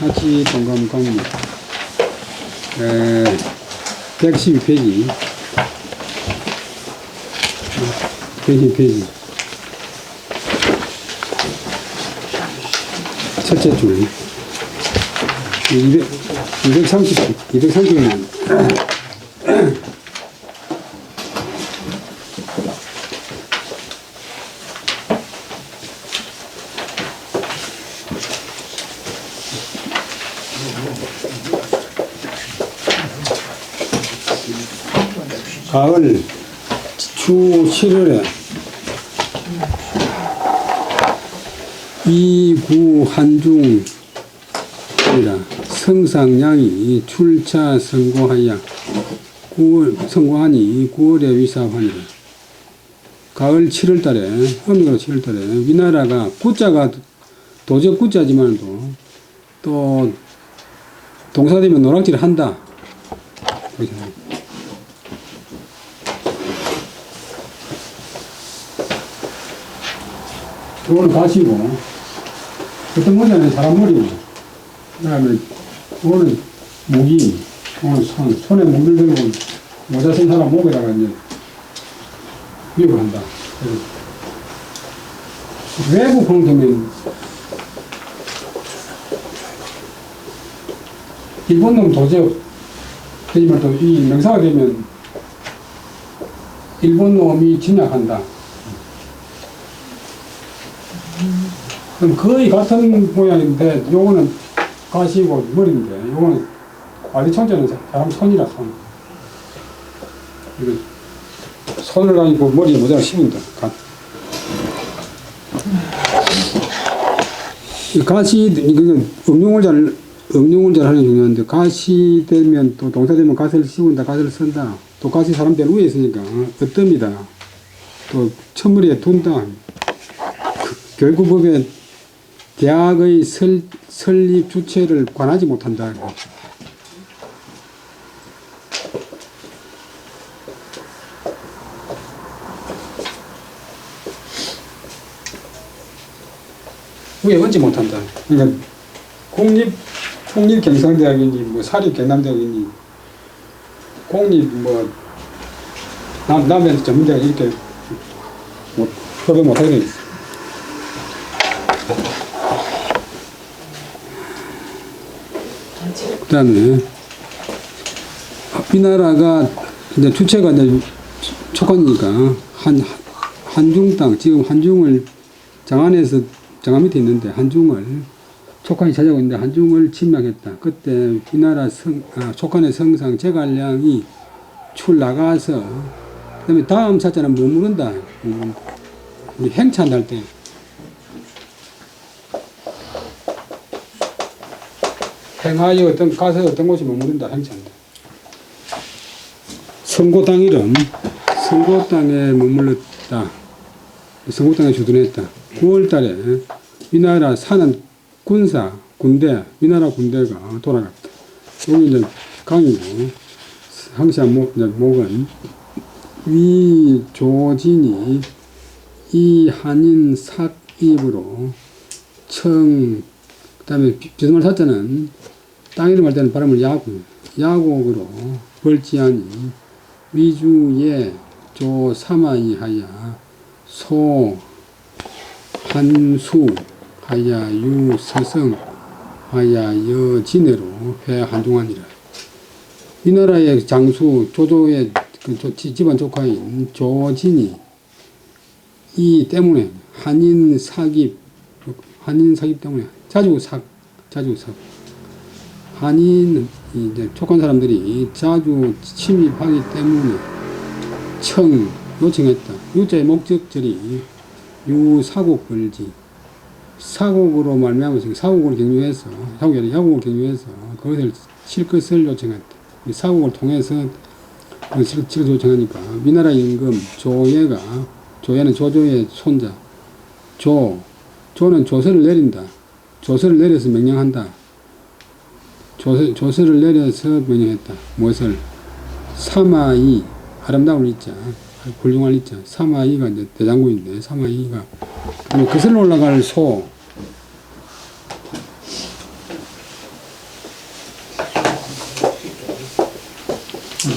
같이 동감 강의 112페이지 112페이지 첫째 줄 230면 가을 주 7월에 이구 한중이라 성상량이 출차 선고하니 9월에 위사하니라. 가을 7월달에 음력으로 7월달에 위나라가 구자가 도적 구자지만도 또 동사되면 노락질을 한다. 이거는 가시고, 어떤 머리는 사람 머리고, 그 다음에, 이거는 목이, 이거는 손에 목을 들고, 모자 쓴 사람 목에다가 이제, 위협을 한다. 외부 방송은, 일본 놈 도적, 하지만 또 이 명사가 되면, 일본 놈이 침략한다. 그럼 거의 같은 모양인데, 요거는 가시고 머리인데, 요거는 관리청자는 사람 손이라 손. 이거 손을 가지고 머리에 모자를 씌운다. 가시, 이건 음용을 잘 하는 게 중요한데, 가시 되면 또 동사 되면 가시를 씌운다, 가시를 쓴다. 또 가시 사람들 위에 있으니까, 어뜸이다. 또 첫머리에 둔다. 교육법에 대학의 설립 주체를 관하지 못한다. 위에 얹지 못한다. 그러니까 국립경상대학이니 뭐 사립경남대학이니 공립 뭐 남의 전문대학 이렇게 뭐 협의 못하게 돼 있어. 그 다음에, 위나라가, 이제 주체가 이제 촉한이니까, 한중 땅, 지금 한중을 장안에서, 장안 밑에 있는데, 한중을, 촉한이 찾아오고 있는데, 한중을 침략했다. 그때 위나라 촉한의 성상 제갈량이 나가서, 그 다음에 다음 사자는 머무른다. 우리 행찬할 때. 행하여 가서 어떤 곳이 머무른다, 행차한다. 선고 이름, 선고 땅에 머물렀다. 선고 땅에 주둔했다. 9월 달에 위나라 사는 군대, 위나라 군대가 돌아갔다. 여기 이제 강이고, 항시한 목은 위조진이 이 한인 삭입으로 그 다음에 비스말 사자는 땅 이름 할 때는 발음을 야곡으로 벌지하니 위주에 조 사마이 하야 소 한수 하야 유 서성 하야 여 진해로 회 한중하니라. 이 나라의 장수 조조의 집안 조카인 조진이 이 때문에 한인 사깁 때문에 자주 삭. 한인, 이제, 촉한 사람들이 자주 침입하기 때문에 요청했다. 유자의 목적절이 유사곡 걸지. 사곡으로 말미암아서 사곡을 경유해서, 야곡을 경유해서 그것을 칠 것을 요청했다. 이 사곡을 통해서 칠 것을 요청하니까 위나라 임금 조예는 조조의 손자. 조는 조서를 내린다. 조서를 내려서 명령한다. 조서를 내려서 명령했다. 무엇을? 사마이, 아름다운 이자, 훌륭한 이자. 사마이가 이제 대장군인데, 사마이가. 거슬러 올라갈 소.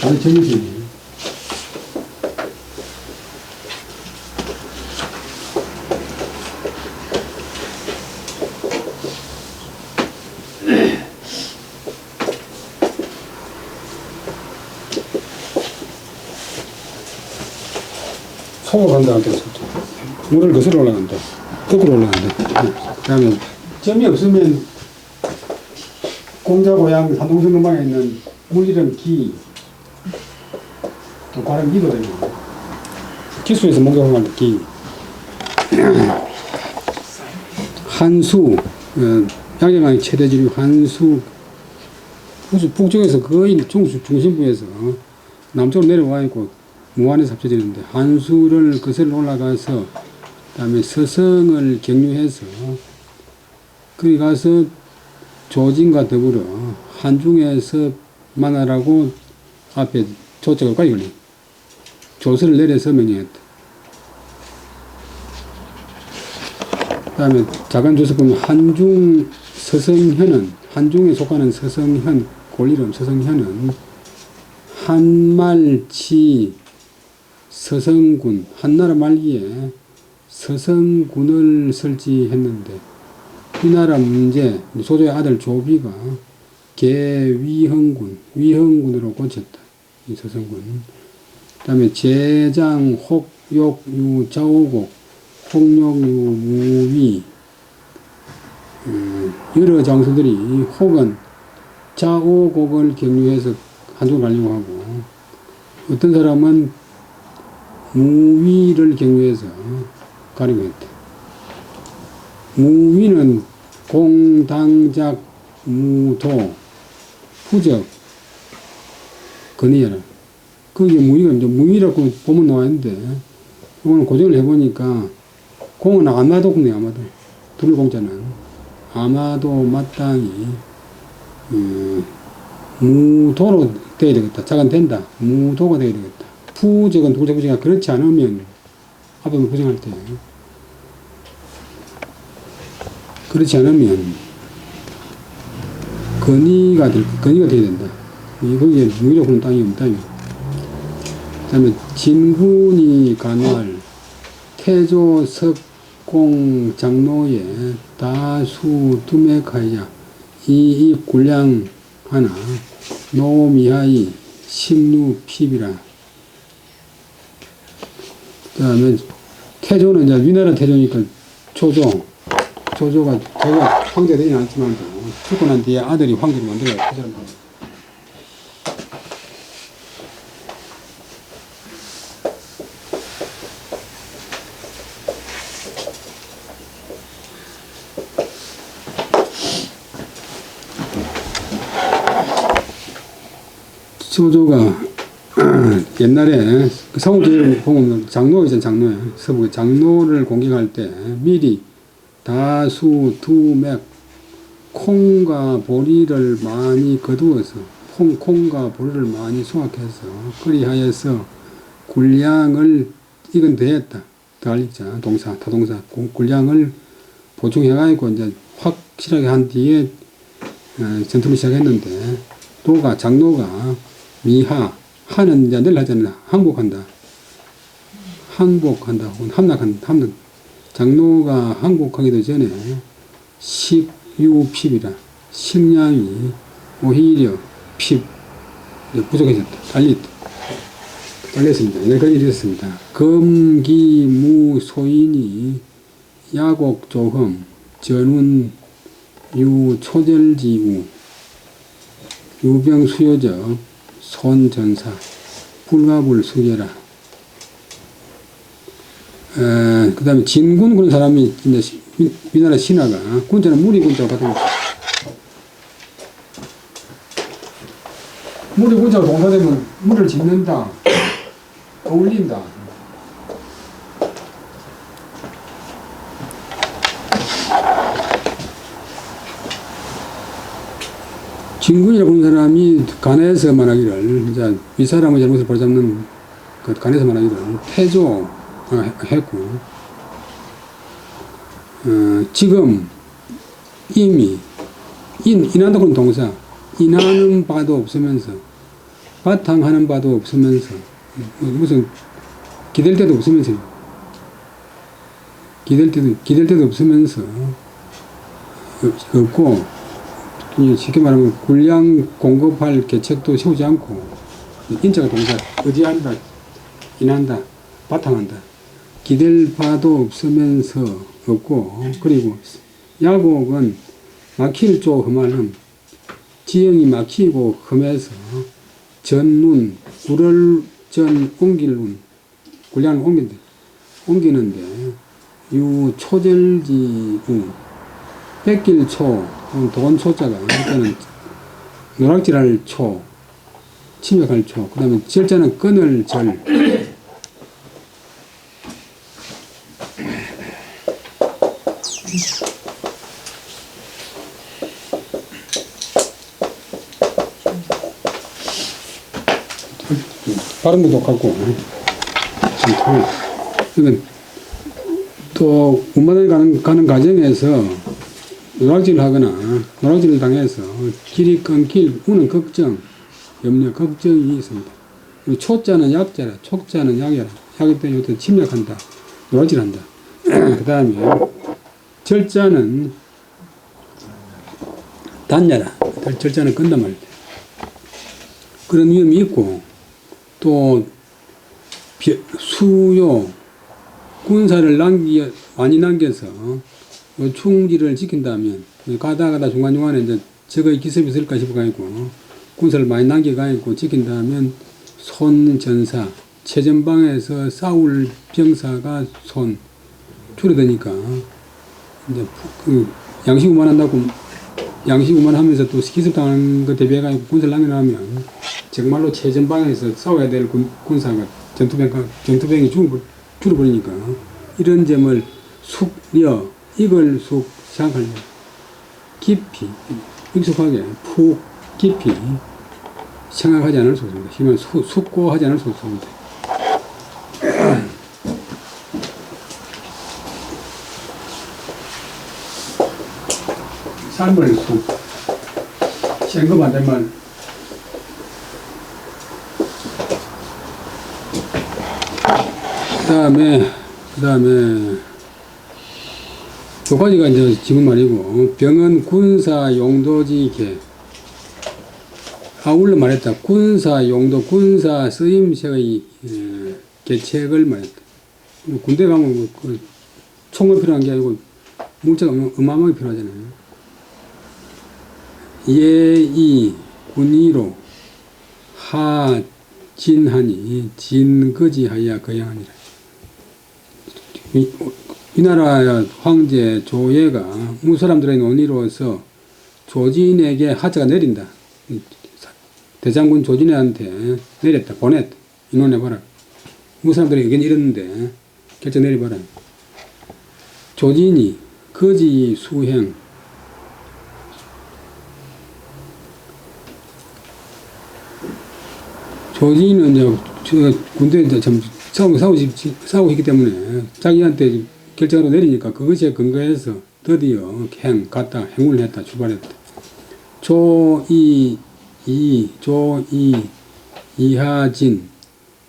바로 정의지. 소각한다 할 때, 물을 거슬러 올라간다. 거꾸로 올라간다. 그 다음에 점이 없으면 공자 고향 산동성 근방에 있는 물이름 기, 또 발음 기도 되고, 기수에서 목욕할 때 기. 한수, 양양강의 최대 지류 한수, 북쪽에서 거의 중심부에서 남쪽으로 내려와 있고 무안에서 합쳐지는데, 한수를 거슬러 올라가서 그다음에 서성을 경유해서 거기 가서 조진과 더불어 한중에서 만나라고 앞에 조적을까지 걸린 조서를 내려서 명령했다. 그 다음에 작은 조서 보면 한중 서성현은, 한중에 속하는 서성현, 골이름 서성현은 한말치 서성군, 한나라 말기에 서성군을 설치했는데, 이 나라 문제, 소조의 아들 조비가 위흥군으로 고쳤다. 이 서성군. 그 다음에 제장, 혹, 욕, 유, 자오곡, 혹욕, 유, 무위. 여러 장수들이 혹은 자오곡을 경유해서 한쪽을 가려고 하고, 어떤 사람은 무위를 경유해서 가려고 했다. 무위는 공당작, 무도, 후적, 건의해라. 거기에 무위가 이제 무위라고 보면 나와 있는데, 이거는 고정을 해보니까, 공은 아마도 공네, 아마도. 둘 공자는. 아마도 마땅히, 무도로 돼야 되겠다. 작은 된다. 무도가 돼야 되겠다. 부적은 둘째 부적이 그렇지 않으면, 앞에 부정할 때, 그렇지 않으면 건의가 돼야 된다. 거기에 무위로 보는 땅이 없다. 그 다음에 진군이 간활, 태조 석공 장로에 다수 두맥하야 이입 굴량 하나 노미하이 심루 피비라. 그 다음에 태조는 이제 위나라 태조니까 조조가 제가 황제가 되진 않지만 죽고 난 뒤에 아들이 황제를 만들어야 그 사람. 조조가 옛날에 성우제를 보면 장로 있잖아요. 장로에 서북에 장로를 공격할 때 미리 다수 두맥 콩과 보리를 많이 거두어서 콩과 보리를 많이 수확해서 그리하여서 굴량을 이건 더했다. 더할자 동사 타동사 굴량을 보충해가지고 이제 확실하게 한 뒤에 전투를 시작했는데, 도가 장로가 미하 하는 이제 늘 하잖아요. 항복한다 혹은 함락한다. 장로가 항복하기도 전에 식유핍이라 식량이 오히려 핍 부족해졌다. 달렸습니다. 네, 그런 일이 있었습니다. 검기무 소인이 야곡 조흠 전운 유 초절지우 유병 수요적 손전사 불가불 수계라. 그 다음에 진군 그런 사람이 이제 위나라 신하가 군자는 무리 군자가 같은 거. 무리 군자가 동사되면 물을 짓는다, 어울린다. 진군이라고 하는 사람이 간에서 말하기를, 이제 윗사람의 잘못을 바로잡는 그 간에서 말하기를 태조 했고, 지금 이미 인한다고 하는 동사, 인하는 바도 없으면서 바탕하는 바도 없으면서 무슨 기댈 데도 없으면서 기댈 데도 없으면서 없고 쉽게 말하면 군량 공급할 계책도 세우지 않고 인자가 동사 의지한다 인한다 바탕한다 기댈 바도 없으면서 없고 그리고 야곡은 막힐 쪽 흠하는 지형이 막히고 흠해서 전눈 불을 전 옮길 눈 군량을 옮기는데 유 초절지 뺏길 초 돈 초자가 일단은 노락질할 초 침략할 초 그 다음에 절자는 끊을 절 발음도 똑같고 그러니까 또 운반을 가는 과정에서 노락질을 하거나 노락질을 당해서 길이 끊길 우는 걱정 염려 걱정이 있습니다. 초자는 약자라 촉자는 약이라 하기 때문에 침략한다 노락질한다. 그 다음에 절자는 단야라 절자는 건단 말이다. 그런 위험이 있고 또 수요 군사를 많이 남겨서 충지를 지킨다면 가다 중간중간에 이제 적의 기습이 있을까 싶어가지고 군사를 많이 남겨가지고 지킨다면 손전사 최전방에서 싸울 병사가 줄어드니까 이제 그 양식우만하면서 또 기습당하는 거 대비해가지고 군사를 남겨놓으면 정말로 최전방에서 싸워야 될 군사가 전투병이 줄어버리니까 이런 점을 이걸 생각하려 깊이 익숙하게 푹 깊이 생각하지 않을 수 없습니다. 힘을 숙고하지 않을 수 없습니다. 삶을 생각 안 되면 그 다음에 두 가지가 이제 지금 말이고 병은 군사 용도지 개 아울러 말했다. 군사 용도 군사 쓰임새의 계책을 말했다. 군대 가면 그 총을 필요한 게 아니고 물자가 어마어마하게 필요하잖아요. 예의 군의로 하진하니 진거지하여 거양하니라. 이 나라 황제 조예가 무사람들의 논의로서 조진에게 하자가 내린다. 대장군 조진한테 내렸다. 보냈다. 인원해봐라. 무사람들의 의견이 이랬는데 결정 내려봐라. 조진이 거지 수행 조진은 이제 군대에 이제 싸우고 있기 때문에 자기한테 결정으로 내리니까 그것에 근거해서 드디어 행운을 했다. 출발했다. 이하진,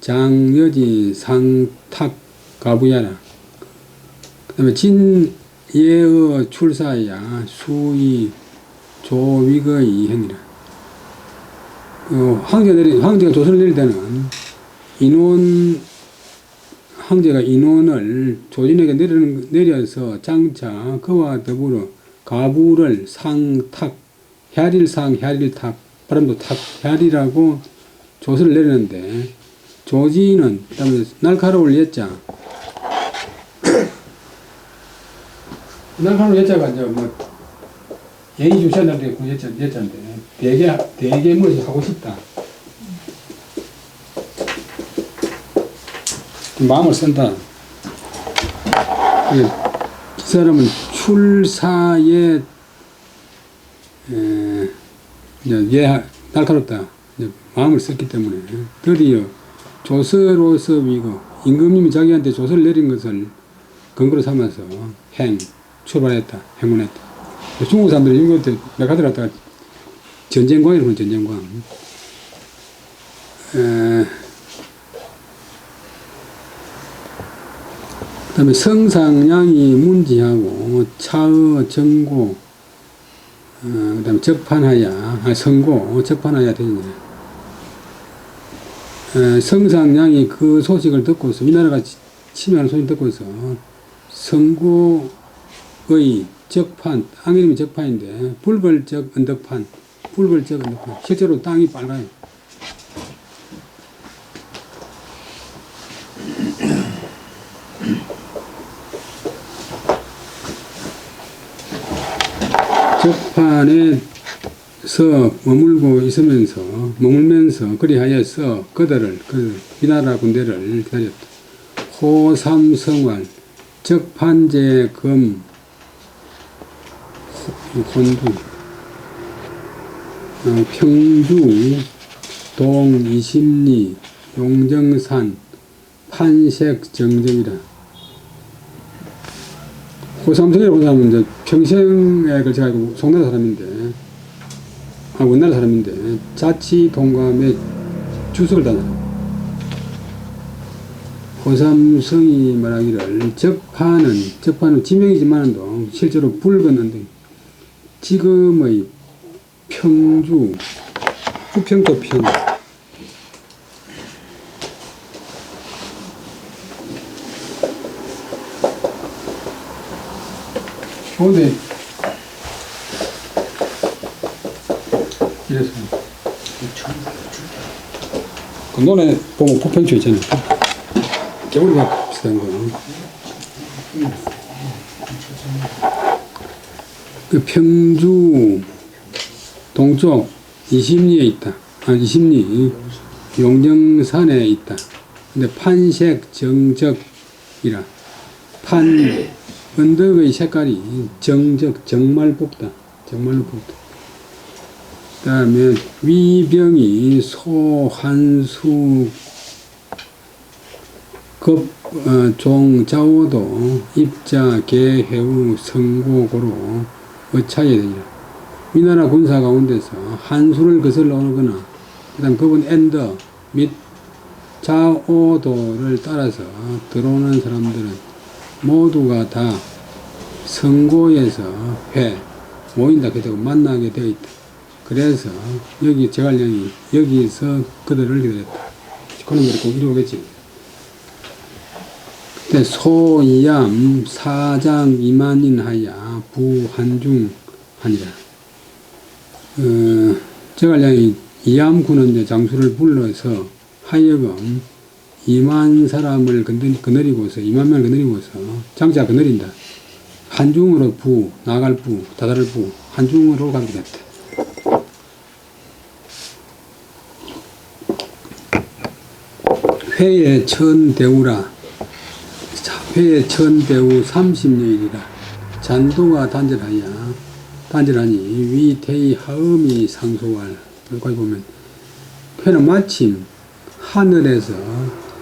장여진, 상탁, 가부야라. 그 다음에 진예의 출사야, 수의, 조위거의 행이라. 황제가 조선을 내릴 때는 황제가 인원을 조진에게 내려서 장차 그와 더불어 가부를 상탁, 혈일탁, 발음도 탁, 혈이라고 조서를 내리는데 조진은 그다음에 날카로울 예자, 날카로울 예자가 이제 뭐 예의주시한다는 그 예자인데 되게 뭐 하고 싶다. 마음을 쓴다. 이 사람은 출사에 날카롭다. 마음을 썼기 때문에 드디어 조서로서 위고 임금님이 자기한테 조서를 내린 것을 근거로 삼아서 출발했다. 행운했다. 중국 사람들이 이것도 메카드를 갖다가 전쟁광이라고 전쟁광. 그다음에 성상량이 문지하고 차의 정고, 그다음에 적판하야, 성고, 적판하야 되겠네. 성상량이 그 소식을 듣고서, 위나라가 침해하는 소식을 듣고서 성고의 적판, 땅 이름이 적판인데 불벌적 언덕판, 불벌적 언덕판. 실제로 땅이 빨가요. 적판에서 머물면서 그리하여서 그들을, 위나라 군대를 기다렸다. 호삼성활, 적판제금, 혼두, 평주, 동, 이심리, 용정산, 판색정정이라. 호삼성이라고 본 사람은 이제 평생에 걸쳐가지고 송나라 사람인데, 원나라 사람인데, 자치 동감의 주석을 다녀요. 호삼성이 말하기를 적판은 지명이지만도 실제로 붉은 언덕, 지금의 평주, 후평도 평, 근데 이래서 그 노래 보면 부평초 있잖아요. 개울과 비슷한 거. 그 평주 동쪽 이심리에 있다. 이심리 용정산에 있다. 근데 판색 정적이라. 언덕의 색깔이 정적, 정말 곱다. 정말로 곱다. 그 다음에 위병이 소한수 종자오도 입자 개해우 성고고로 어차에 되니라. 위나라 군사 가운데서 한수를 거슬러 오거나 그 다음 급은 엔더 및 자오도를 따라서 들어오는 사람들은 모두가 다 성고에서 모인다 되고 만나게 되어 있다. 그래서 여기 제갈량이 여기서 그들을 기다렸다. 그런 말이 꼭 이루어겠지. 그때 소이암 사장 이만인하야 부한중 하니라. 제갈량이 이암군은 이제 장수를 불러서 하여금 2만 사람을 거느리고서 2만 명을 거느리고서 장자 거느린다. 한중으로 나갈 다다를 한중으로 가게 됐다. 회의 천대우라. 회의 천대우 30여일이라. 잔도가 단절하니 위태의 하음이 상소할. 여기까지 보면 회는 마침 하늘에서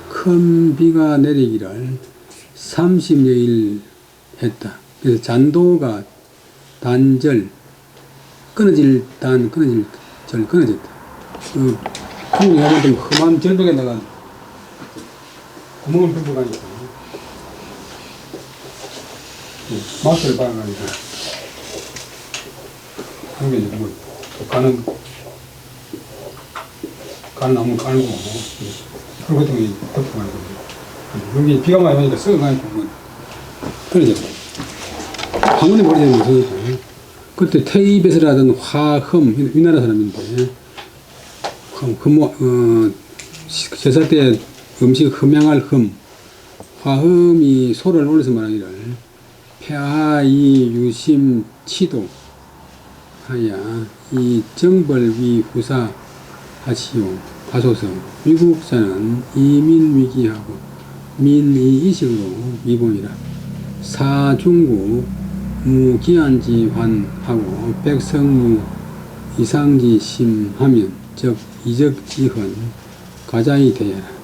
큰 비가 내리기를 30여일 했다. 그래서 잔도가 끊어졌다. 풍이 하면 험한 절벽에다가 구멍을 뚫고 가니까 맛을 봐가니까 그런 게 이제 뭐 가는 나무 깔고 그런 것도 덮고 가는 거죠. 여기 비가 많이 오니까 썩어가니까 떨어졌다. 황혼에 버리지 못하니까. 그때 태입에서라던 화흠, 위나라 사람인데, 제사 때 음식 흠양할 흠, 화흠이 소를 올려서 말하기를, 폐하이 유심 치도 하야, 이 정벌위 후사 하소서. 위국자는 이민 위기하고 민이 이식으로 위봉이라. 사중구 무기한지환하고 백성무 이상지심하면 즉 이적지헌 가자이 되어라.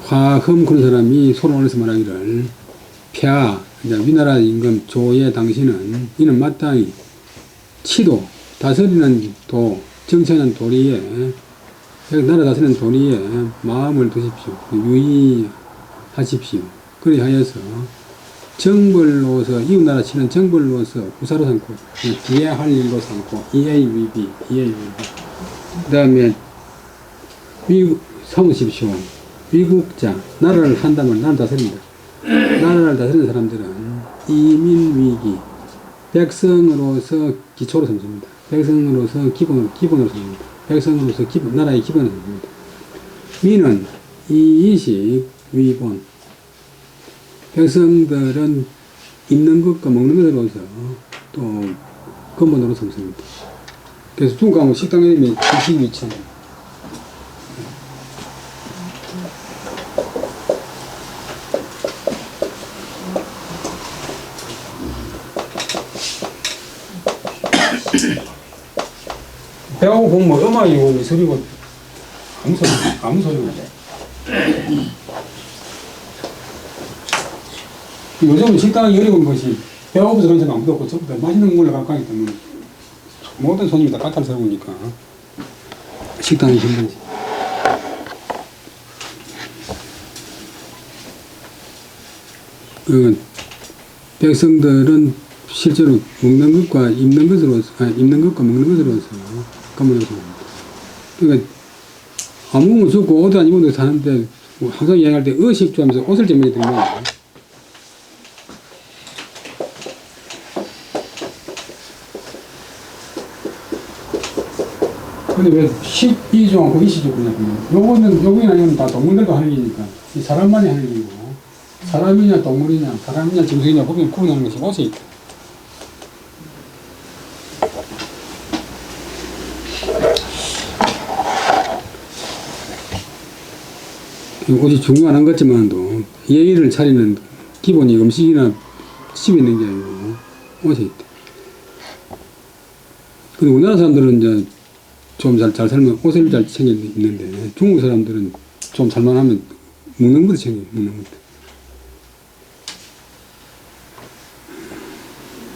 화흠 그런 사람이 소를 올려서 말하기를 폐하 위나라 임금 조예 당신은 이는 마땅히 치도 다스리는 도 정치하는 도리에 나라 다스리는 도리에 마음을 두십시오. 유의하십시오. 그리하여서 정벌로서 이웃나라 치는 정벌로서 구사로 삼고 이해할 일로 삼고 EAVB 그 다음에 삼으십시오. 위국자 나라를 한다면 나라를 다스립니다. 나라를 다스리는 사람들은 이민위기 백성으로서 기초로 삼습니다. 백성으로서 기본으로 삼습니다. 백성으로서 나라의 기본으로 삼습니다. 미는 이의식 위본 백성들은 입는 것과 먹는 것으로서 또 근본으로 삼습니다. 그래서 중국 가면 식당 이름이 이식위천. 배우고 보면 뭐 음악이고 미술이고 아무 소리고. 요즘은 식당이 어려운 것이 배고파서 그런 사람 아무도 없고 전부 다 맛있는 걸로 갖고 가기 때문에 모든 손님이 다 까탈스러우니까 식당이 힘든지. 백성들은 실제로 먹는 것과 입는 것으로서, 입는 것과 먹는 것으로서 까먹는 겁니다. 그러니까 아무것도 없고 옷도 안 입어도 사는데 항상 여행할 때 의식주하면서 옷을 제일 많이 듣는 거예요. 근데 왜 12조 않고 20조 그러냐고요. 요거는 아니면 다 동물들도 하는 일이니까 이 사람만이 하는 일이고 사람이냐 동물이냐 사람이냐 짐승이냐 구분하는 것이 옷이 있다. 옷이 중요한 것 같지만도 예의를 차리는 기본이 음식이나 집에 있는 게 아니고 옷이 있다. 근데 우리나라 사람들은 이제 좀 잘 살면 옷을 잘 챙겨 입는데 중국 사람들은 좀 살만하면 먹는 것도 챙겨 먹는 것도.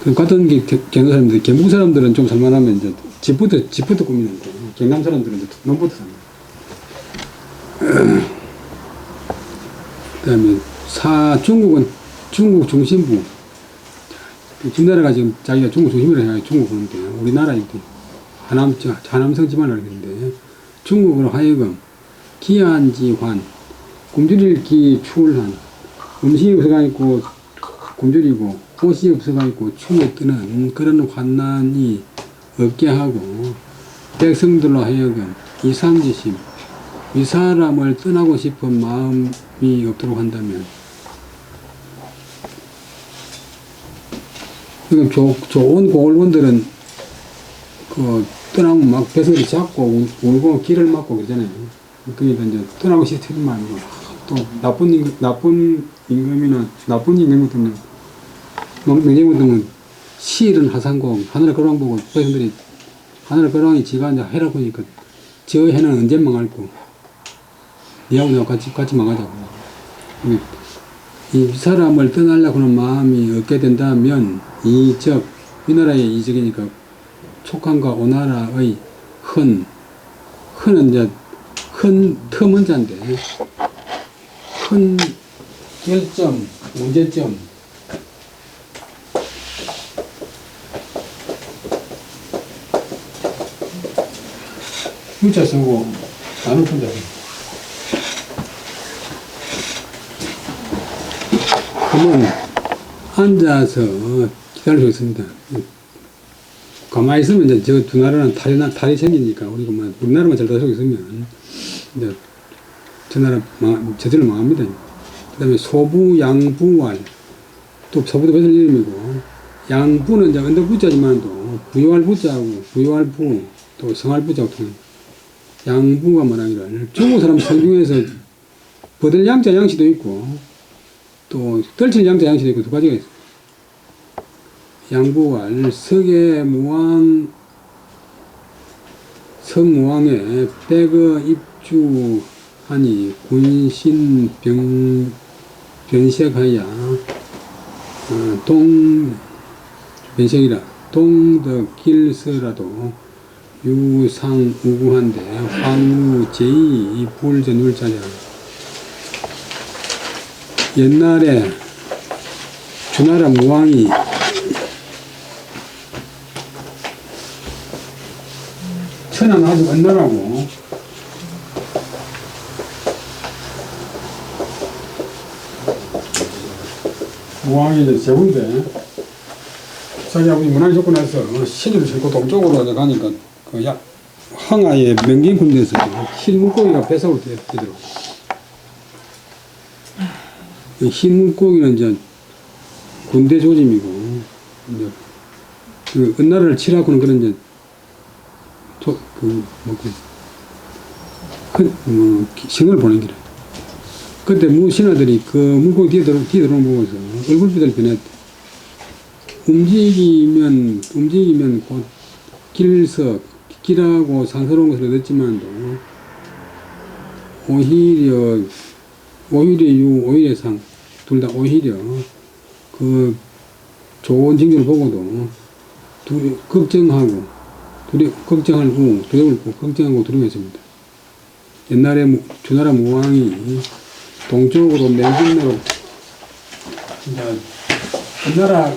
그 같은 경남 사람들, 경북 사람들은 좀 살만하면 이제 집부터 꾸미는데 경남 사람들은 이제 논부터 삽니다. 그 다음에 중국은 중국 중심부. 김나라가 지금 자기가 중국 중심으로 해야 중국 보는데, 우리나라에 하남성 지방을 하는데, 중국으로 하여금 기한지환, 굶주릴기 추울한, 음식이 없어가 있고 굶주리고, 옷이 없어가 있고 춤에 뜨는 그런 환난이 없게 하고, 백성들로 하여금 이상지심, 이 사람을 떠나고 싶은 마음이 없도록 한다면, 그럼 좋은 고을원들은 떠나면 막 배설이 잡고 울고 길을 막고 그러잖아요. 그러니까 이제 떠나고 싶은 마음이 또 나쁜 임금이나 나쁜 임금 때문에 명령 때문에 시일은 하상공 하늘의 거랑 보고 백성들이 하늘의 거랑이 지가 이제 해라 보니까 저 해는 언제 망할고 니하고 내가 같이 망하자고. 이 사람을 떠나려고 하는 마음이 없게 된다면 이적, 이 나라의 이적이니까 촉한과 오나라의 흔은 이제 터문자인데 흔 결점, 문제점 유자 쓰고 나는 혼자 그러면 앉아서 기다릴 수 있습니다. 가만히 있으면 이제 저 두 나라는 탈이 생기니까 우리가 우리나라만 잘 다스리고 있으면 이제 저 나라 저절로 망합니다. 그 다음에 소부, 양부왈 또 소부도 배설 이름이고 양부는 이제 언덕부자지만도 부유할 부자하고 부유할 부 또 성할 부자하고 통합니다. 양부가 뭐라기라 중국 사람 성중에서 버들 양자 양시도 있고 또 떨칠 양자 양시도 있고 두 가지가 있어요. 양부왈 성무왕의 백어 입주하니 군신 변색하야 변색이라 동덕길서라도 유상우구한데 황유 제2 불전율자냐. 옛날에 주나라 무왕이 천안 아주 언나라고 무왕이 이제 제군데 자기하고 문화에 죽고 나서 시주를 싣고 동쪽으로 가니까 그 황하의 명긴 군대에서 흰 물고기가 배석으로 되더라고. 흰 물고기는 이제 군대 조짐이고, 이제 그 은나라를 치라고는 그런 이제 신을 보낸 기라. 그때 신하들이 그 물고기 뒤에 들어오는 보고서 얼굴빛을 변했대. 움직이면 곧 길하고 상스러운 것을 얻었지만도 오히려 오히려 상 둘 다 오히려 그 좋은 징조를 보고도 걱정하고 두려워했습니다. 옛날에 주나라 무왕이 동쪽으로 맹진으로 이제 우리나라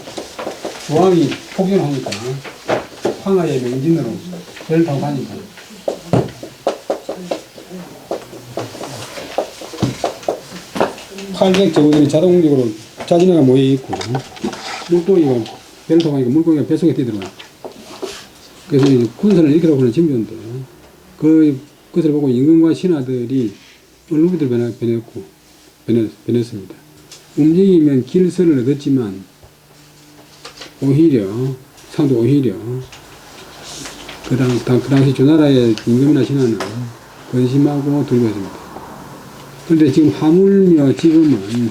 조항이 폭격하니까 황하의 맹진으로 배를 타고 가니까 팔백 제고들이 자동적으로 자진해가 모여 있고 물고기가 배를 타고 가니까 물고기가 배 속에 뛰더라고요. 그래서 이제 군사를 일으키라고 하는 징조인데 그것을 보고 임금과 신하들이 얼굴들 변했습니다. 움직이면 길서를 얻었지만 오히려 그 당시 주나라의 임금이나 신하는 근심하고 두려워했습니다. 그런데 지금 하물며 지금은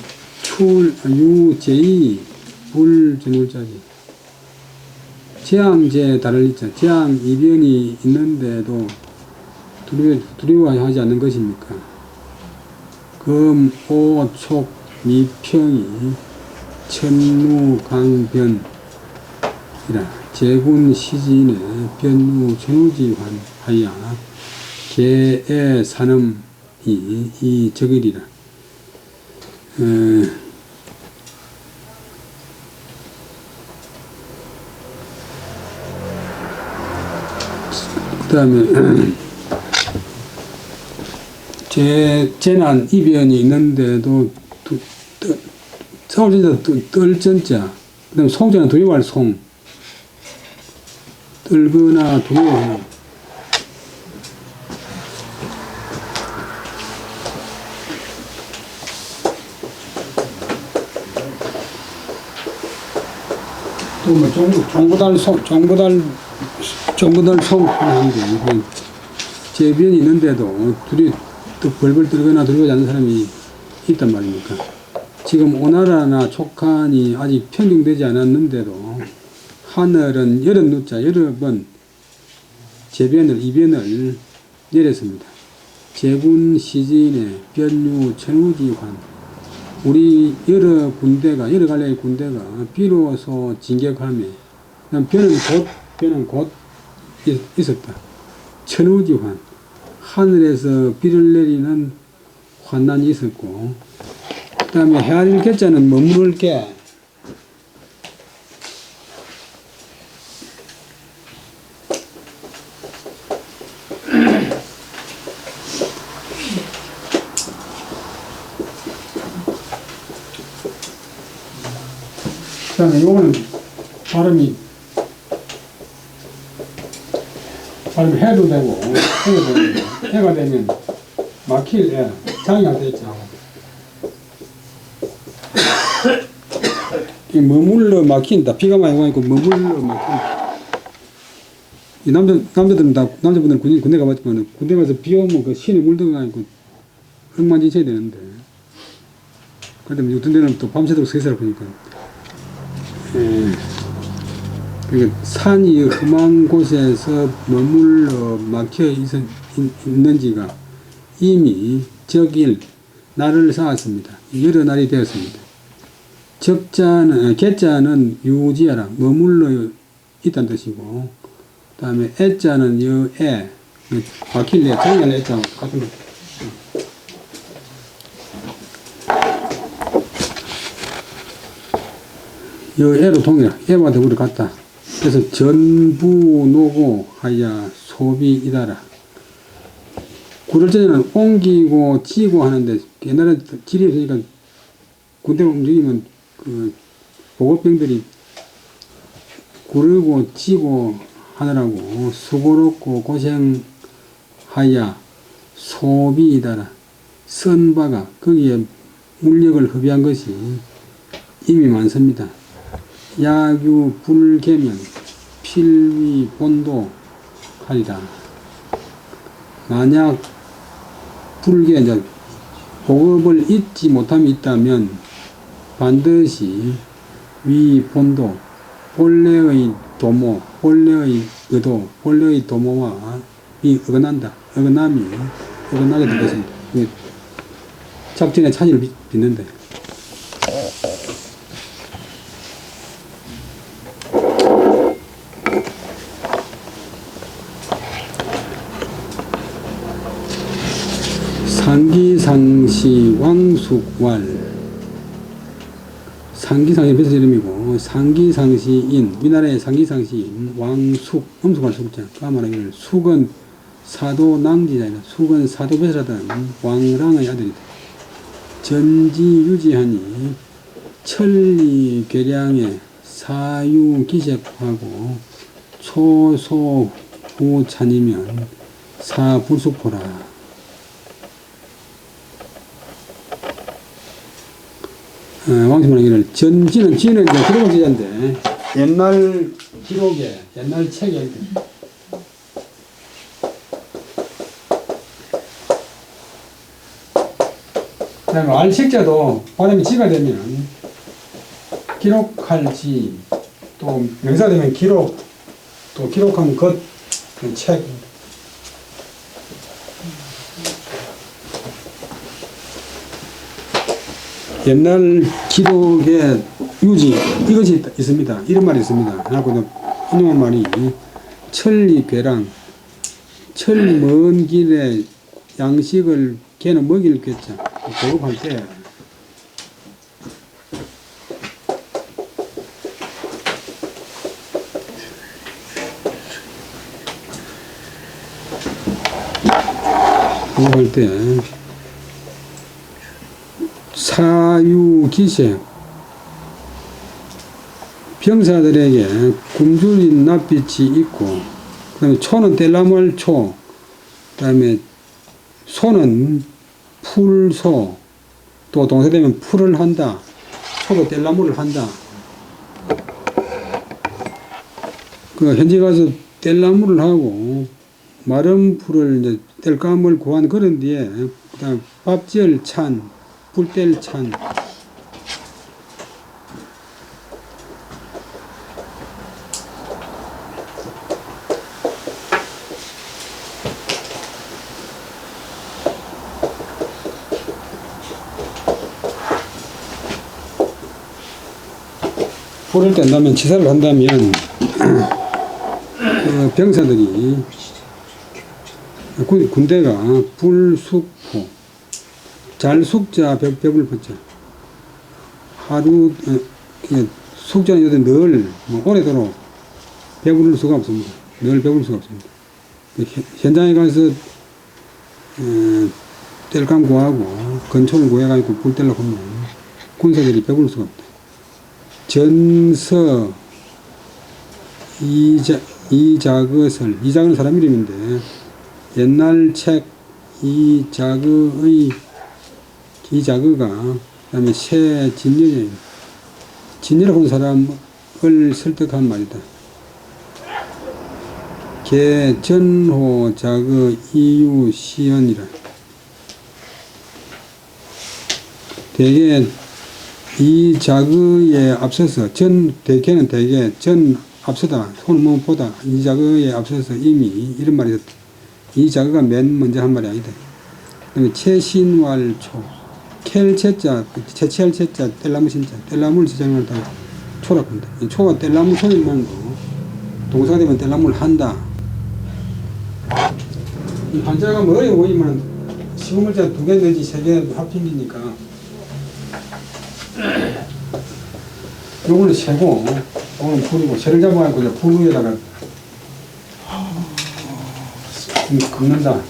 유, 제2, 불전율자지. 재앙제 다를 있자. 재앙 이변이 있는데도 두려워하지 않는 것입니까? 금, 오, 촉, 미평이 천무, 강변이라 제군 시진의 변무, 천우지환 하야 개의 산음이 이 적일이라. 그 다음에 재난 이변이 있는데도 서울전자 떨전자, 그 다음에 송자는 두려워할 송, 떨거나 두려워하는. 또 뭐 정보달 송 하는데 재변이 있는데도 또 벌벌 떨거나 두려워하지 않는 사람이 있단 말입니까? 지금 오나라나 촉한이 아직 평정되지 않았는데도 하늘은 여러 번 이변을 내렸습니다. 제군 시진의 변유 천우지환, 우리 여러 갈래의 군대가 비로소 진격하며 변은 곧 있었다. 천우지환, 하늘에서 비를 내리는 환난이 있었고, 그 다음에 헤아릴 개자는 머무를 개. 그 다음에 이거는 발음이 해도 되고, 해가 되면 막힐 애, 장이가 되죠. 머물러 막힌다. 비가 많이 오니까 머물러 막힌다. 이 남자분들은 군대 가봤지만, 군대 가서 비 오면 그 신이 물들어가니까 엉망진창이 되는데, 그런데 어떤 데는 또 밤새도록 서 있으라 보니까, 산이 험한 곳에서 머물러 막혀 있는지가 이미 적일 날을 쌓았습니다. 여러 날이 되었습니다. 개자는 유지하라, 머물러 있다는 뜻이고, 다음에 애자는 여애, 바퀴래, 정렬 애자하고 같은 거. 여애로 동일하, 애와 더불어 같다. 그래서 전부 노고 하야 소비이다라. 굴을 전에는 옮기고 찌고 하는데 옛날에 질이 있으니까 군대로 움직이면 그 보급병들이 구르고 찌고 하느라고 수고롭고 고생하야 소비이다라. 쓴 바가 거기에 물력을 허비한 것이 이미 많습니다. 야규 불개면 필위 본도 하리라. 만약 불개, 이제 보급을 잊지 못함이 있다면 반드시 위 본도, 본래의 도모, 본래의 의도, 본래의 도모와 어긋난다. 어긋나게 될 것입니다. 작전에 차질을 빚는데. 상기상시 왕숙왈. 상기상시 배서 이름이고, 상기상시인, 우리나라의 상기상시인 왕숙, 엄숙할 숙자, 까마라기를 숙은 사도낭지자이다. 숙은 사도배설하던 왕랑의 아들이다. 전지유지하니 천리괴량에 사유기색하고 초소후찬이면 사불숙포라. 왕수문학기를 지는 이제 기록을 지자인데 옛날 기록에 옛날 책에 그다음에 알식자도 발음이 지가 되면 기록할 지, 또 명사 되면 기록, 또 기록한 것, 그 책. 옛날 기록의 유지, 이것이 있습니다. 이런 말이 있습니다. 그래서 인용한 말이 천리괴랑, 철 먼 길에 양식을 걔는 먹일 괴자, 보급할 때 보급할 때 사유기세, 병사들에게 굶주린 낯빛이 있고, 그 다음에 초는 뗄나무초, 그 다음에 소는 풀소, 또 동사되면 풀을 한다, 초도 뗄나무를 한다. 그 현지 가서 뗄나무를 하고 마른 풀을 이제 뗄감을 구한 그런 뒤에 그다음 밥지을 찬, 불뗄 찬, 불을 뗀다면 치사를 한다면 그 병사들이 군대가 불숙포, 잘 숙자 벽을 붙자 하루 숙자는 요새 늘 오래도록 배부를 수가 없습니다. 늘 배부를 수가 없습니다. 현장에 가서 뗄감 구하고 건초를 구해가지고 불 떼려고 하면 군사들이 배부를 수가 없다. 전서 이자거설, 이자거는 사람 이름인데 옛날 책 이자거가 그다음에 새 진열이에요. 진열하고 온 사람을 설득한 말이다. 개 전호 자거 이유 시연이라. 대개 이 자거에 앞서서 대개는 대개 전 앞서다, 손무보다 이 자거에 앞서서 이미 이런 말이 있었다. 이 자거가 맨 먼저 한 말이 아니다. 그다음에 채신왈초, 켈채자, 채취할 채자, 뗄나무 신자, 뗄나무를 지정한다. 초라고 한다. 이 초가 뗄나무 손을 말고 동사가 되면 뗄나무를 한다. 이 한자가 뭐 어려워 보이면 시골 글자 2개 내지 3개 합친기니까 요거는 세고 요거는 풀이고 세를 잡아가지고 이제 풀 위에다가 긋는다.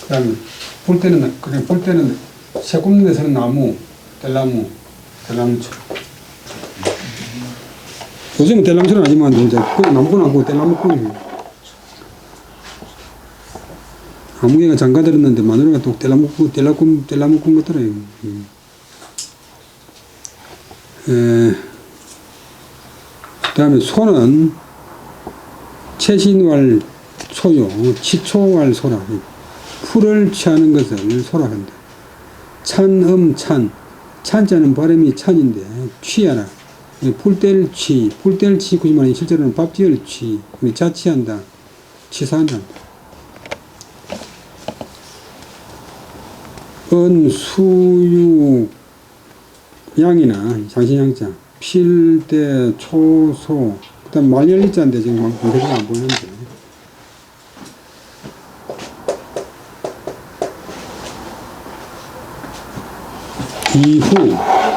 그 다음에 볼 때는 새 굽는 데서는 나무, 뗄나무초. 요즘은 뗄나무초는 아니지만 이제 나무는 아니고 뗄나무꾼이에요. 아무개가 장가들었는데 마누라가 또 뗄나무꾼 같더라고요. 그 다음에 소는 채신왈 소요, 치초왈 소라. 풀을 취하는 것을 소라 한다. 찬, 찬자는 발음이 찬인데, 취하라. 풀뗄 취, 굳이만 실제로는 밥지을 취, 자취한다, 취사한다. 수유, 양이나 장신양자, 필대, 초소, 그 다음 말열리자인데 지금 공개가 안 보이는데.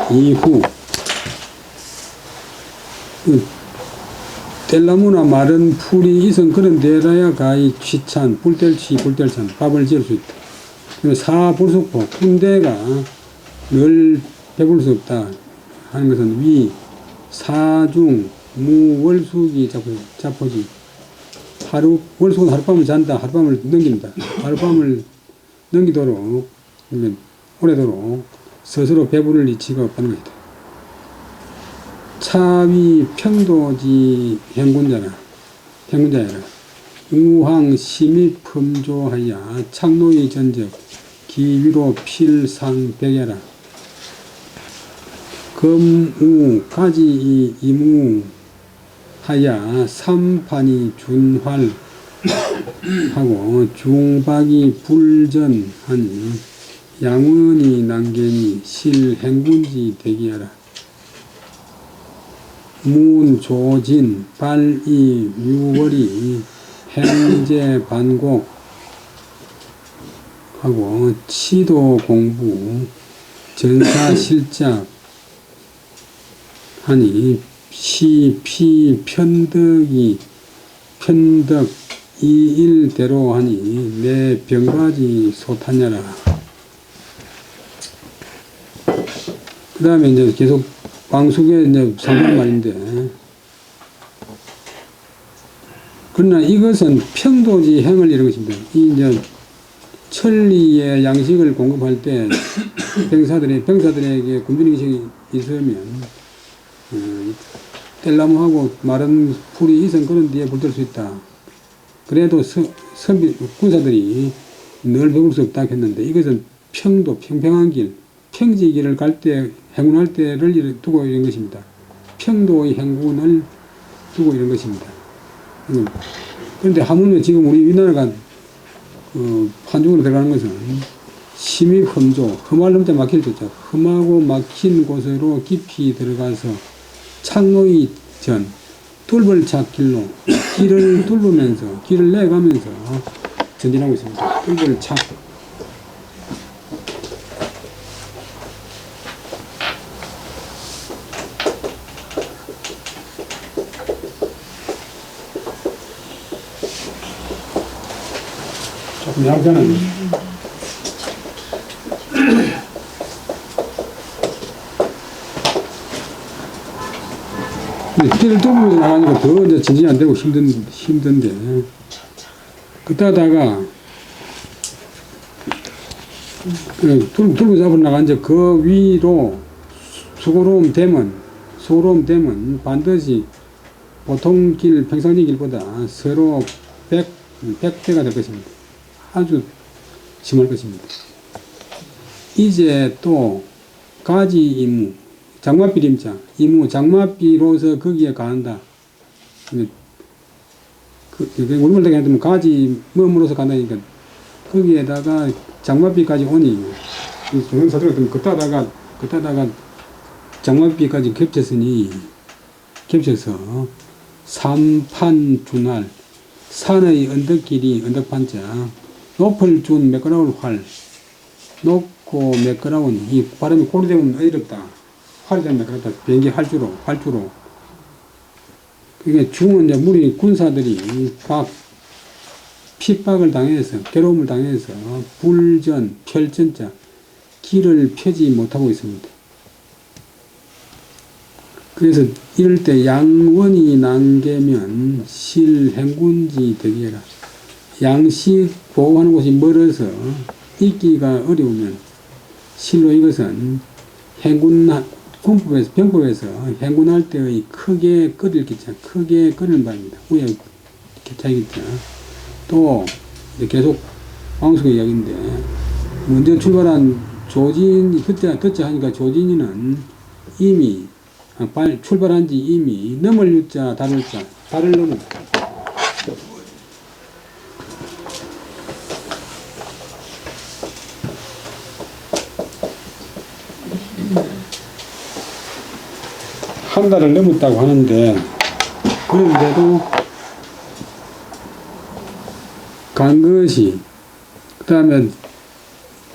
이후. 뗄나무나 마른 풀이 있은 그런 데라야 가히 취찬, 불뗄찬, 밥을 지을 수 있다. 사불수포, 군대가 늘 배불 수 없다 하는 것은 위, 사중, 무, 월수기 자포지. 월수는 하룻밤을 잔다, 하룻밤을 넘긴다. 하룻밤을 넘기도록, 오래도록 스스로 배부를 이치가 없다는 것이다. 차위 평도지 행군자라. 우황 심입 품조하야 창노의 전적 기위로 필상백야라. 금우 가지 이무 하야 삼판이 준활 하고 중박이 불전하니 양원이 난견이 실행군지 대기하라. 문조진 발이 유월이 행제 반곡 하고 치도 공부 전사 실작 하니 시피 편덕 이일대로 하니 내 병가지 소타냐라. 그 다음에 이제 계속 방숙에 이제 상관 말인데, 그러나 이것은 평도지 행을 이런 것입니다. 이 이제 천리의 양식을 공급할 때 병사들에게 굶주린 의식이 있으면 뗄나무하고 마른 풀이 있은 그런 데에 불 뗄 수 있다. 그래도 군사들이 늘 배울 수 없다 했는데, 이것은 평평한 길, 평지길을 갈 때 행군할 때를 두고 이런 것입니다. 평도의 행군을 두고 이런 것입니다. 그런데 하물며 지금 우리 우리나라가 한중으로 들어가는 것은 심히 험할 험자 막힐 때죠. 험하고 막힌 곳으로 깊이 들어가서 창노의 전, 뚫벌착 길로 길을 뚫으면서 길을 내가면서 전진하고 있습니다. 뚫벌착. 조금 얇잖아요. 길을 뚫으면서 나가니까 더 이제 진진이 안 되고 힘든데, 그따다가 뚫고 잡으러 나간 이제 그 위로 수고로움 되면 반드시 보통 길, 평상시 길보다 서로 100배가 될 것입니다. 아주 심할 것입니다. 이제 또 가지 이무, 장마비림자, 이무, 장마비로서 거기에 가한다. 우리말 되게 하면 가지 몸으로서 간다니까 거기에다가 장마비까지 오니, 정사들 같으면 그따다가 장마비까지 겹쳐서 삼판준할, 산의 언덕길이 언덕판자, 높을 준 매끄러운 활, 높고 매끄러운, 이 발음이 고리 되면 어렵다. 활이 되면 매끄럽다. 비행기 활주로. 그게 중은 이제 무리 군사들이 각 핍박을 당해서, 괴로움을 당해서 불전, 펼전자, 길을 펴지 못하고 있습니다. 그래서 이럴 때 양원이 난개면 실행군지 되기해라. 양식 보호하는 곳이 멀어서 있기가 어려우면 실로 이것은 군법에서, 병법에서 행군할 때의 크게 끓일 기자, 크게 끓는 바입니다. 위에 차이 기자. 또 계속 왕숙의 이야기인데 먼저 출발한 조진, 듣자 하니까 조진이는 이미 출발한 지 이미 넘을 유자, 달을 자, 달을 넘은 한 달을 넘었다고 하는데, 그런데도 간 것이, 그 다음에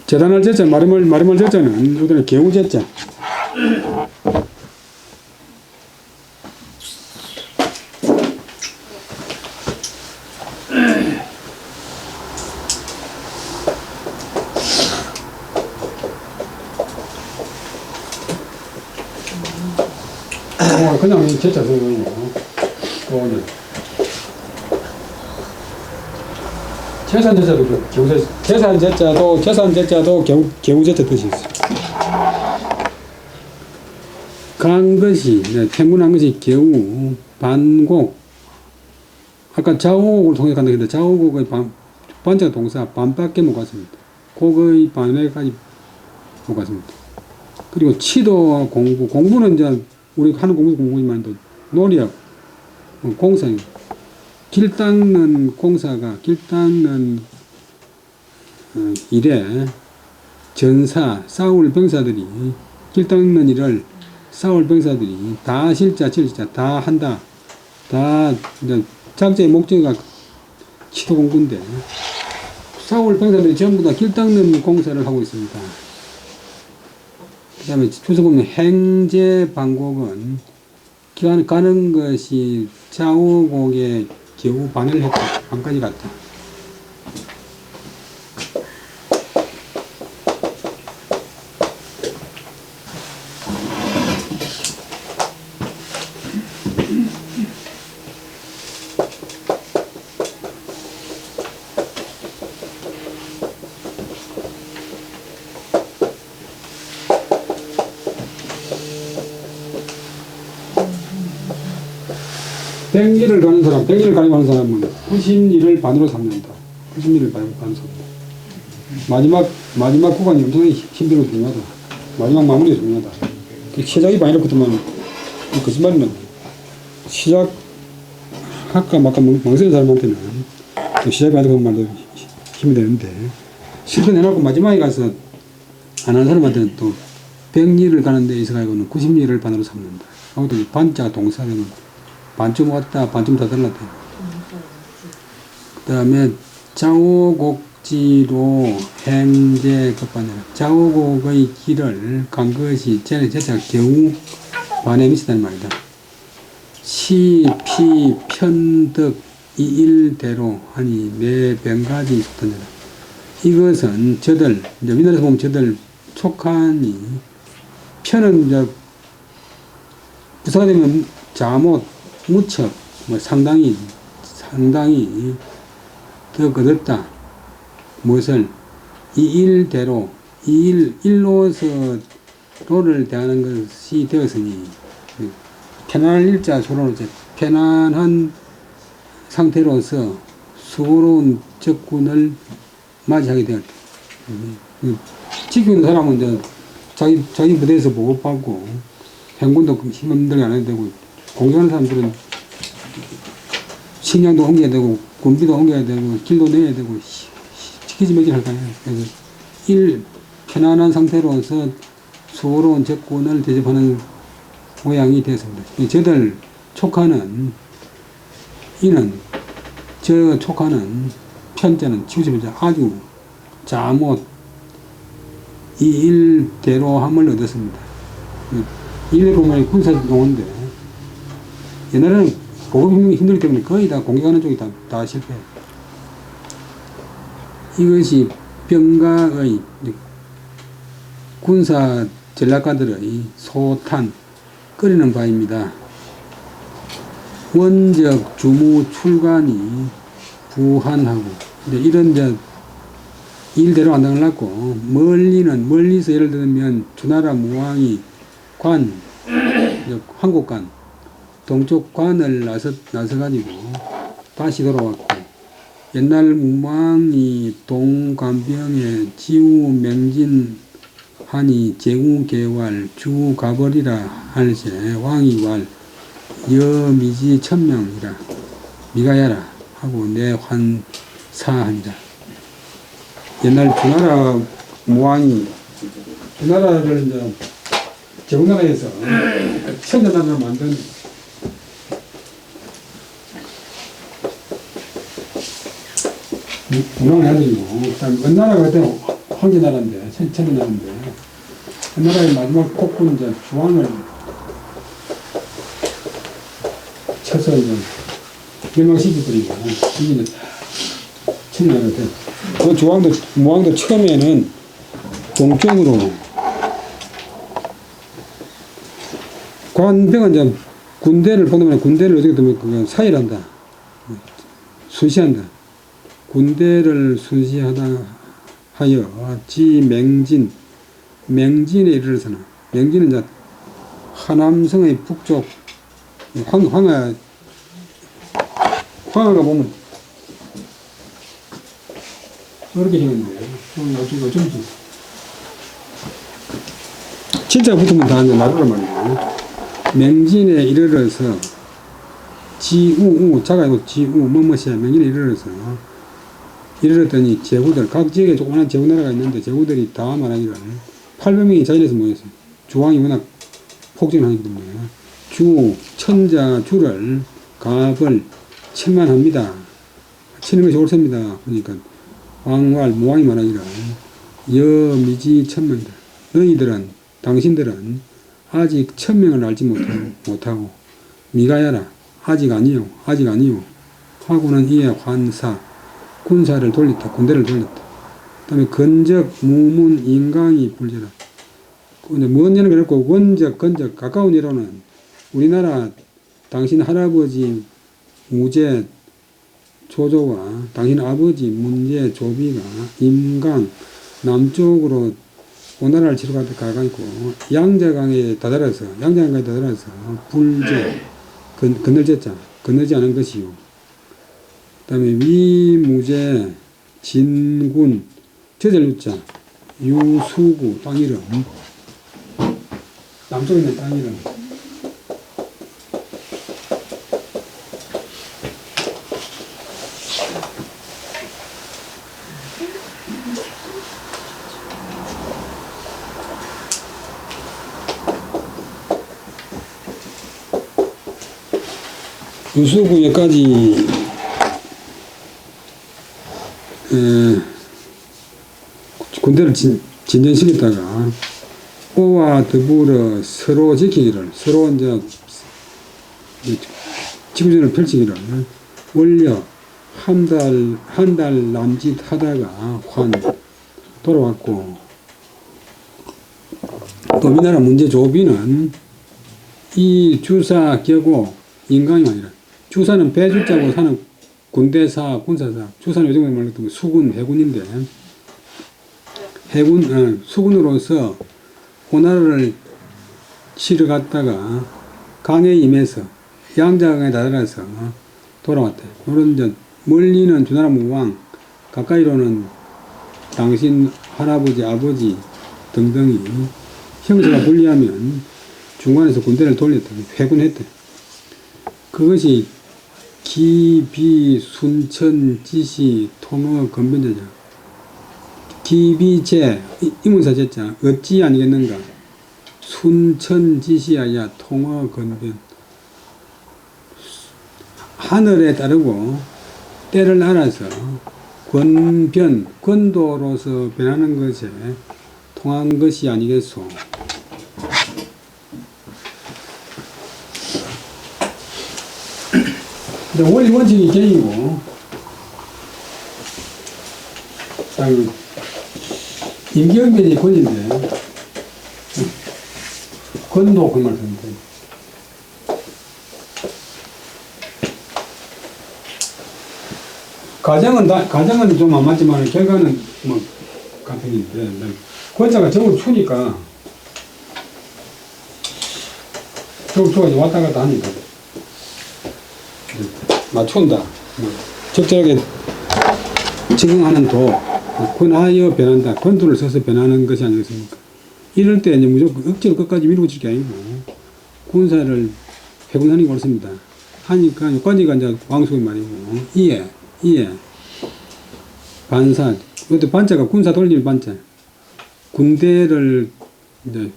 재단할 제자, 마름할 제자는 요들은 개우 제자. 그냥 제자 쓰는 거. 재산 제자도 재산 제자도 개우 제자 뜻이 있어요. 간 것이, 행군한 것이 개우, 반곡. 아까 좌우곡을 통해 간다 했는데 좌우곡의 반자가 동사 반밖에 못 갔습니다. 곡의 반에까지 못 갔습니다. 그리고 치도 공부는 이제 우리 하는 공부지만 또 놀이학, 공사, 길 닦는 공사가, 길 닦는 일에 전사, 싸울 병사들이, 길 닦는 일을 싸울 병사들이 다 실자, 다 한다. 다 이제 작자의 목적이가 치도 공부인데 싸울 병사들이 전부 다 길 닦는 공사를 하고 있습니다. 그 다음에 주소 보면 행제 반곡은 가는 것이 좌우곡에 겨우 반을 했다. 반까지 갔다. 백리를 가는 사람, 백리를 가는 사람은 90리를 반으로 삼는다. 90리를 반으로 삼는다. 마지막 구간이 엄청 힘들고 중요하다. 마지막 마무리가 중요하다. 시작이 많이 넣거든만, 거짓말이면, 시작, 할까 말까 망설이는 사람한테는, 시작이 많이 넣는 말도 힘이 되는데, 실컷 해놓고 마지막에 가서, 안 하는 사람한테는 또, 100리를 가는 데 있어가지고는 90리를 반으로 삼는다. 아무튼 반자가 동사되면, 반쯤 왔다, 반쯤 다 달랐대. 그 다음에 좌우곡지로 행제 급반이라. 좌우곡의 길을 간 것이 제자 겨우 반에 미치다는 말이다. 시, 피, 편득, 이일대로 하니 네 병가지 속단이라. 이것은 저들, 이제 우리나라에서 보면 저들 촉하니, 편은 이제 부사가 되면 자못, 무척, 상당히 더 거듭다. 무엇을? 이일대로, 일로서 로를 대하는 것이 되었으니, 편안한 일자 소로는 편안한 상태로서 수고로운 적군을 맞이하게 되었다. 지키는 사람은 이제 자기 부대에서 보고받고, 행군도 힘들게 안 해도 되고, 공격하는 사람들은 식량도 옮겨야 되고, 군비도 옮겨야 되고, 길도 내야 되고, 지키지 매질 할 거 아니에요. 그래서 편안한 상태로서 수고로운 적군을 대접하는 모양이 되었습니다. 저들 촉하는 이는 저 촉하는 편자는 치우치면서 아주 잘못 이 일대로함을 얻었습니다. 일대로만 군사동원인데 옛날에는 보급이 힘들기 때문에 거의 다 공격하는 쪽이 다 실패해요. 이것이 병가의 군사 전략가들의 소탄 끓이는 바입니다. 원적 주무 출간이 부한하고 이런 일대로 안 당하려고 멀리서 예를 들면 주나라 무왕이 한국관 동쪽 관을 나서가지고 다시 돌아왔고 옛날 무왕이 동간병에 지우맹진하니 제구개왈 주가버리라 할세 왕이왈 여미지 천명이라 미가야라 하고 내환사하니라. 옛날 주나라 무왕이 주나라를 이제 제국나라에서 천년나라를 만든 무왕의 아들이고, 그다음 은나라가 그때 황제나라인데 천년나라인데 은나라의 마지막 폭군 이제 주왕을 쳐서 이제 멸망시켜버리고 이게 이제 천년나라 때. 그 무왕도 처음에는 동쪽으로 관병은 이제 군대를 보내면 군대를 어떻게 되면 그 사일한다, 순시한다. 군대를 순시하다 하여 맹진에 이르러서나 맹진은 이제 하남성의 북쪽 황하가 보면 이렇게 생겼는데 어쩜 진짜 붙으면 다 이제 나루란 말이에요. 맹진에 이르러서 자가 아니고 뭐뭐시야 맹진에 이르렀더니 제후들 각 지역에 조그마한 제후나라가 있는데 제후들이 다 말하기를 800명이 자진해서 모였어요. 주왕이 워낙 폭진하기 때문에 천자주를 갑을 천만합니다. 치는 것이 옳습니다. 그러니까 무왕이 말하기를 여미지 천명이다. 당신들은 아직 천명을 알지 못하고 미가야라 아직 아니요 하고는 이에 군대를 돌렸다. 그 다음에 건적 무문 인강이 불제라. 근데 먼 년은 그랬고 건적 가까운 예로는 우리나라 당신 할아버지 무제 조조와 당신 아버지 문제 조비가 임강 남쪽으로 오나라를 치러 가가 있고 양자강까지 다다라서 불제 건너지 않은 것이요. 그 다음에 위무제 진군 저절유자 유수구 땅 이름 남쪽에 있는 땅 이름 유수구에까지 군대를 진전시켰다가 오와 더불어 서로 지키기를 서로 이제 지구전을 펼치기를 원려 한 달 남짓 하다가 돌아왔고 또 우리나라 문제 조비는 이 주사 껴고 인강이 아니라 주사는 배주자고 사는 군대사, 군사사, 주사는 요즘에 말했던 수군, 해군인데 수군으로서 오나라를 치러 갔다가 강에 임해서 양자강에 다다라서 돌아왔대. 그런 이제 멀리는 주나라 무왕, 가까이로는 당신 할아버지, 아버지 등등이 형제가 불리하면 중간에서 군대를 돌렸다. 회군했대. 그것이 기비순천지시 통어 건변제자. 기비제 이문사제자 어찌 아니겠는가. 순천지시하야 통어 건변. 하늘에 따르고 때를 알아서 권도로서 변하는 것에 통한 것이 아니겠소. 원리 원칙이 개이고, 임기응변이 권인데, 권도 그 말 쓰는데. 가정은 좀 안 맞지만, 결과는 뭐, 같은 일인데, 권자가 정을 추니까, 정을 추가 왔다 갔다 하니까, 맞춘다. 적절하게 적응하는 도, 권하여 변한다. 권도를 써서 변하는 것이 아니겠습니까? 이럴 때 이제 무조건 억지로 끝까지 밀고 칠 게 아니고, 군사를 회군하는 게 옳습니다. 하니까, 요까지가 이제 왕숙의 말이고, 이에, 반사, 그것도 반자가 군사 돌릴 반자. 군대를 이제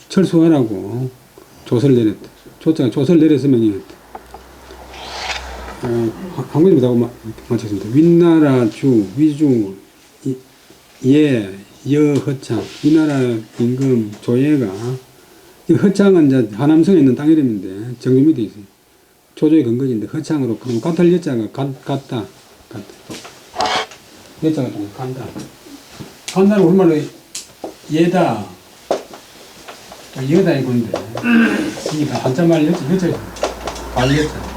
철수하라고 조서를 내렸다. 조서를 내렸으면 이랬다. 한 군데만 더 맞췄습니다. 윗나라 주, 위주, 여허창. 위나라 임금 조예가, 이 허창은 이제 하남성에 있는 땅 이름인데, 정주 밑에 있어요. 조조의 근거지인데, 허창으로, 그럼 같을 여자가 같다. 여자가 좀 간다. 간다는 우리말로 예다. 여다 이건데, 그러니까 한자말 여자죠. 관여자.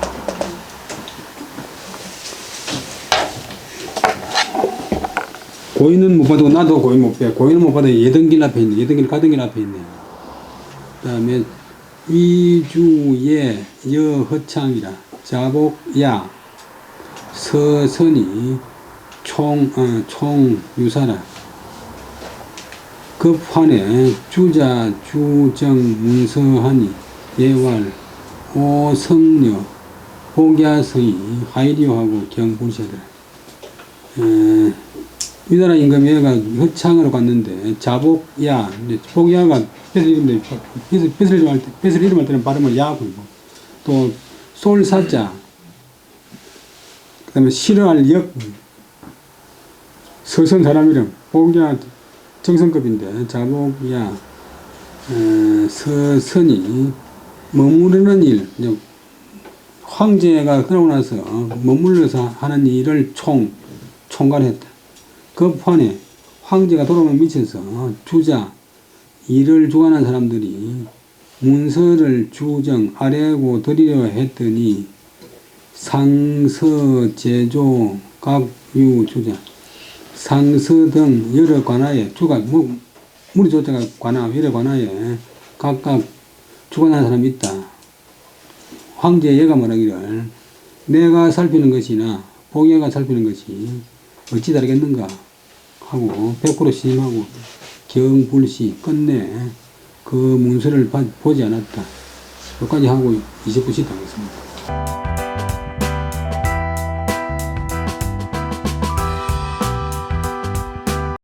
고인은 못 봐도 나도 고인 못 봐. 고인은 못 봐도 예등길 앞에 있네. 예등길 가등길 앞에 있네. 그 다음에 위주예 여허창이라 자복야 서선이 총유사라 급환에 주자 주정 문서하니 예왈 오성녀 복야서이 하이리오하고 경불시하더라. 위나라 임금 얘가 허창으로 갔는데 자복야, 복야가 뺏을 이름인데 뺏을 이름할 때는 발음을 야고 또 솔사자, 그 다음에 싫어할 역, 서선 사람 이름, 복야 정성급인데 자복야, 서선이 머무르는 일, 황제가 끝나고 나서 머물러서 하는 일을 총괄했다. 급환에 황제가 돌아오면 미쳐서 주자, 일을 주관한 사람들이 문서를 주정 아래고 드리려 했더니 상서, 제조, 각유, 주자, 상서 등 여러 관하에 주가 무리 조자가 관하 여러 관하에 각각 주관한 사람이 있다. 황제 얘가 말하기를 내가 살피는 것이나 복야가 살피는 것이 어찌 다르겠는가 하고 100% 신임하고 경불시 끝내 그 문서를 보지 않았다. 여기까지 하고 20분씩 당했습니다.